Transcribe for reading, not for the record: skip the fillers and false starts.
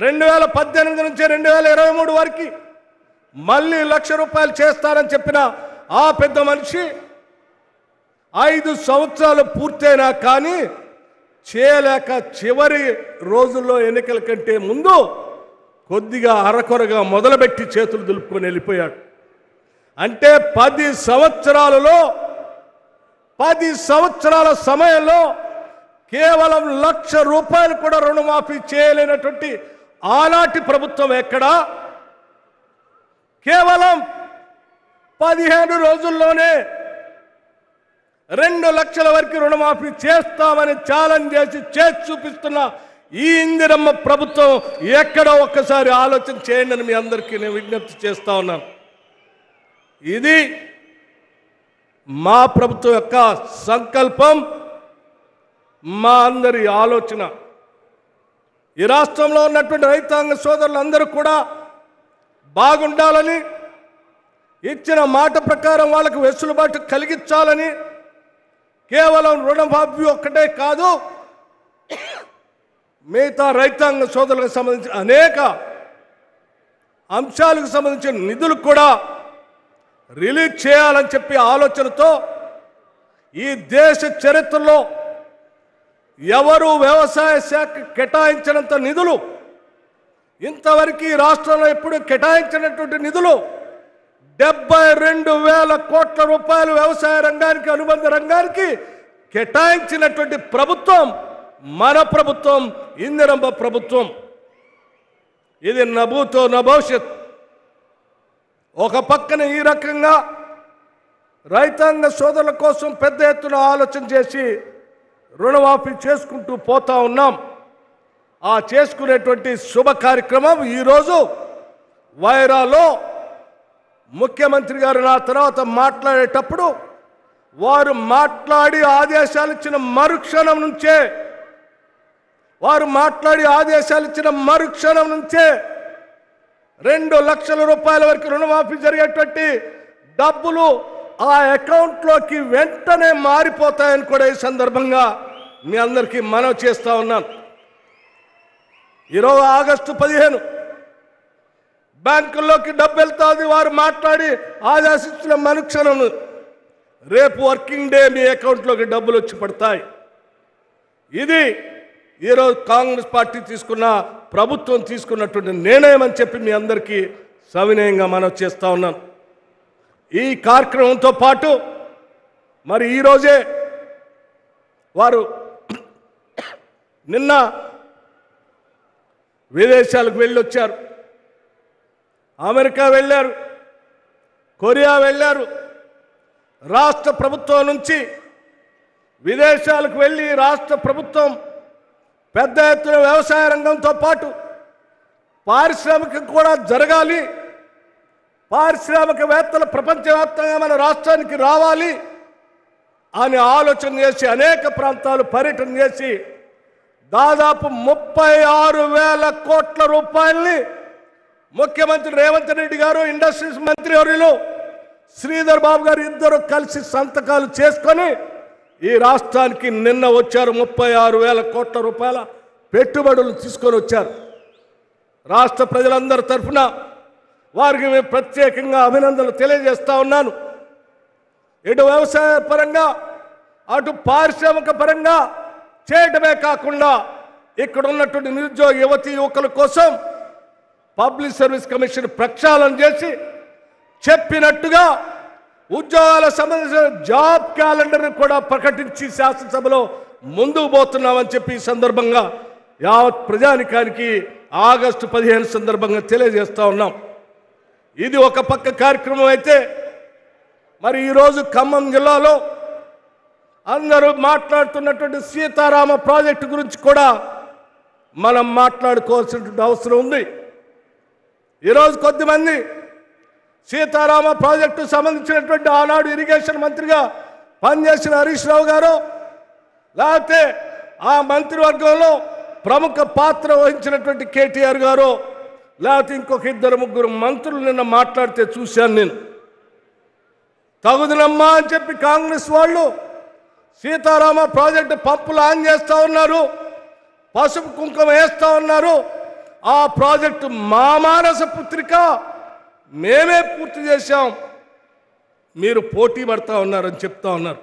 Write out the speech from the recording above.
2018 నుంచి 2023 వరకు మళ్ళీ ₹1,00,000 చేస్తారని చెప్పిన ఆ పెద్ద మనిషి 5 సంవత్సరాలు పూర్తయినా కానీ చేయలేక చివరి రోజుల్లో ఎన్నికల కంటే ముందు కొద్దిగా అరకొరగా మొదలుపెట్టి చేతులు దులుపుకొని వెళ్ళిపోయాడు. అంటే 10 సంవత్సరాల సమయంలో కేవలం ₹1,00,000 కూడా రుణమాఫీ చేయలేనటువంటి ఆనాటి ప్రభుత్వం ఎక్కడా కేవలం 15 రోజుల్లోనే 2 లక్షల వరకు రుణమాఫీ చేస్తామని ఛాలెంజ్ చేసి చూపిస్తున్న ఈ ఇందిరమ్మ ప్రభుత్వం ఎక్కడో ఒక్కసారి ఆలోచన చేయండి అని మీ అందరికీ నేను విజ్ఞప్తి చేస్తా ఉన్నాను. ఇది మా ప్రభుత్వం యొక్క సంకల్పం, మా అందరి ఆలోచన. ఈ రాష్ట్రంలో ఉన్నటువంటి రైతాంగ సోదరులందరూ కూడా బాగుండాలని, ఇచ్చిన మాట ప్రకారం వాళ్ళకు వెసులుబాటు కలిగించాలని, కేవలం రుణమాఫీ ఒక్కటే కాదు మిగతా రైతాంగ సోదరులకు సంబంధించిన అనేక అంశాలకు సంబంధించిన నిధులు కూడా రిలీజ్ చేయాలని చెప్పి ఆలోచనతో ఈ దేశ చరిత్రలో ఎవరు వ్యవసాయ శాఖ కేటాయించినంత నిధులు, ఇంతవరకు ఈ రాష్ట్రంలో ఎప్పుడు కేటాయించినటువంటి నిధులు 72,000 కోట్ల రూపాయలు వ్యవసాయ రంగానికి, అనుబంధ రంగానికి కేటాయించినటువంటి ప్రభుత్వం మన ప్రభుత్వం, ఇందిరమ్మ ప్రభుత్వం. ఇది నభూతో నభవిష్యత్. ఒక పక్కన ఈ రకంగా రైతాంగ సోదరుల కోసం పెద్ద ఎత్తున ఆలోచన చేసి రుణమాఫీ చేసుకుంటూ పోతా ఉన్నాం. ఆ చేసుకునేటువంటి శుభ కార్యక్రమం ఈరోజు వైరాలో ముఖ్యమంత్రి గారు నా తర్వాత మాట్లాడేటప్పుడు వారు మాట్లాడి ఆదేశాలు ఇచ్చిన మరుక్షణం నుంచే 2 లక్షల రూపాయల వరకు రుణమాఫీ జరిగేటువంటి డబ్బులు ఆ అకౌంట్లోకి వెంటనే మారిపోతాయని కూడా ఈ సందర్భంగా మీ అందరికీ మనవి చేస్తా ఉన్నాను. ఈరోజు ఆగస్టు 15 బ్యాంకుల్లోకి డబ్బు వెళ్తుంది. వారు మాట్లాడి ఆదేశించిన మరుక్షణం రేపు వర్కింగ్ డే మీ అకౌంట్లోకి డబ్బులు వచ్చి పడతాయి. ఇది ఈరోజు కాంగ్రెస్ పార్టీ ప్రభుత్వం తీసుకున్నటువంటి నిర్ణయం అని చెప్పి మీ అందరికీ సవినయంగా మనవి చేస్తా ఉన్నాను. ఈ కార్యక్రమంతో పాటు మరి ఈరోజే వారు నిన్న విదేశాలకు వెళ్ళొచ్చారు. అమెరికా వెళ్ళారు, కొరియా వెళ్ళారు. రాష్ట్ర ప్రభుత్వం నుంచి విదేశాలకు వెళ్ళి రాష్ట్ర ప్రభుత్వం పెద్ద ఎత్తున వ్యవసాయ రంగంతో పాటు పారిశ్రామికం కూడా జరగాలి, పారిశ్రామికవేత్తలు ప్రపంచవ్యాప్తంగా మన రాష్ట్రానికి రావాలి అని ఆలోచన చేసి అనేక ప్రాంతాలు పర్యటన చేసి దాదాపు 36,000 కోట్ల రూపాయల్ని ముఖ్యమంత్రి రేవంత్ రెడ్డి గారు, ఇండస్ట్రీస్ మంత్రి వర్యులు శ్రీధర్ బాబు గారు ఇద్దరు కలిసి సంతకాలు చేసుకొని ఈ రాష్ట్రానికి నిన్న వచ్చారు. 36,000 కోట్ల రూపాయల పెట్టుబడులు తీసుకొని వచ్చారు. రాష్ట్ర ప్రజలందరి తరఫున వారికి మేము ప్రత్యేకంగా అభినందనలు తెలియజేస్తా ఉన్నాను. ఇటు వ్యవసాయ పరంగా అటు పారిశ్రామిక పరంగా చేయటమే కాకుండా ఇక్కడ ఉన్నటువంటి నిరుద్యోగ యువతీ యువకుల కోసం పబ్లిక్ సర్వీస్ కమిషన్ ప్రక్షాళన చేసి చెప్పినట్టుగా ఉద్యోగాల సంబంధించిన జాబ్ క్యాలెండర్ని కూడా ప్రకటించి శాసనసభలో ముందుకు పోతున్నామని చెప్పి ఈ సందర్భంగా యావత్ ప్రజానికానికి ఆగస్టు 15 సందర్భంగా తెలియజేస్తా ఉన్నాం. ఇది ఒక పక్క కార్యక్రమం అయితే మరి ఈరోజు ఖమ్మం జిల్లాలో అందరూ మాట్లాడుతున్నటువంటి సీతారామ ప్రాజెక్టు గురించి కూడా మనం మాట్లాడుకోవాల్సినటువంటి అవసరం ఉంది. ఈరోజు కొద్దిమంది సీతారామ ప్రాజెక్టు సంబంధించినటువంటి ఆనాడు ఇరిగేషన్ మంత్రిగా పనిచేసిన హరీష్ రావు గారు, లేకపోతే ఆ మంత్రివర్గంలో ప్రముఖ పాత్ర వహించినటువంటి కేటీఆర్ గారు, లేకపోతే ఇంకొక 2-3 మంత్రులు నిన్న మాట్లాడితే చూశాను నేను. తగుదనమ్మా అని చెప్పి కాంగ్రెస్ వాళ్ళు సీతారామ ప్రాజెక్టు పంపులు ఆన్ చేస్తూ ఉన్నారు, పసుపు కుంకుమ వేస్తూ ఉన్నారు, ఆ ప్రాజెక్టు మా మానస పుత్రిక, మేమే పూర్తి చేశాం, మీరు పోటీ పడతా ఉన్నారని చెప్తా ఉన్నారు.